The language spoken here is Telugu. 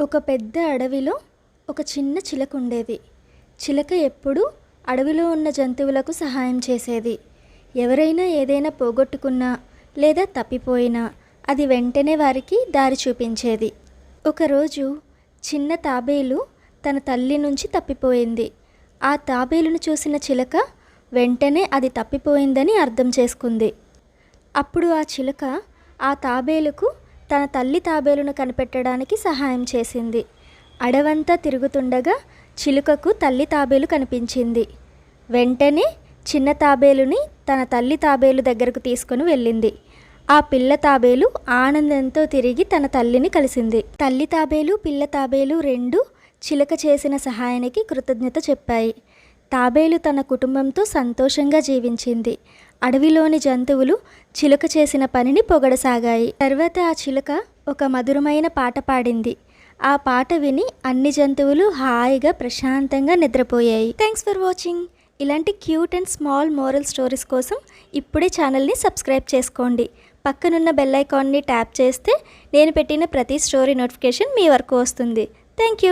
ఒక పెద్ద అడవిలో ఒక చిన్న చిలక ఉండేది. చిలక ఎప్పుడూ అడవిలో ఉన్న జంతువులకు సహాయం చేసేది. ఎవరైనా ఏదైనా పోగొట్టుకున్నా లేదా తప్పిపోయినా అది వెంటనే వారికి దారి చూపించేది. ఒకరోజు చిన్న తాబేలు తన తల్లి నుంచి తప్పిపోయింది. ఆ తాబేలును చూసిన చిలక వెంటనే అది తప్పిపోయిందని అర్థం చేసుకుంది. అప్పుడు ఆ చిలక ఆ తాబేలుకు తన తల్లి తాబేలును కనిపెట్టడానికి సహాయం చేసింది. అడవంతా తిరుగుతుండగా చిలుకకు తల్లి తాబేలు కనిపించింది. వెంటనే చిన్న తాబేలుని తన తల్లి తాబేలు దగ్గరకు తీసుకుని వెళ్ళింది. ఆ పిల్ల తాబేలు ఆనందంతో తిరిగి తన తల్లిని కలిసింది. తల్లి తాబేలు పిల్ల తాబేలు రెండూ చిలక చేసిన సహాయానికి కృతజ్ఞత చెప్పాయి. తాబేలు తన కుటుంబంతో సంతోషంగా జీవించింది. అడవిలోని జంతువులు చిలుక చేసిన పనిని పొగడసాగాయి. తర్వాత ఆ చిలుక ఒక మధురమైన పాట పాడింది. ఆ పాట విని అన్ని జంతువులు హాయిగా ప్రశాంతంగా నిద్రపోయాయి. Thanks for watching. ఇలాంటి cute and small moral stories కోసం ఇప్పుడే ఛానల్ని సబ్స్క్రైబ్ చేసుకోండి. పక్కనున్న బెల్ ఐకాన్ని ట్యాప్ చేస్తే నేను పెట్టిన ప్రతి స్టోరీ నోటిఫికేషన్ మీ వరకు వస్తుంది. Thank you.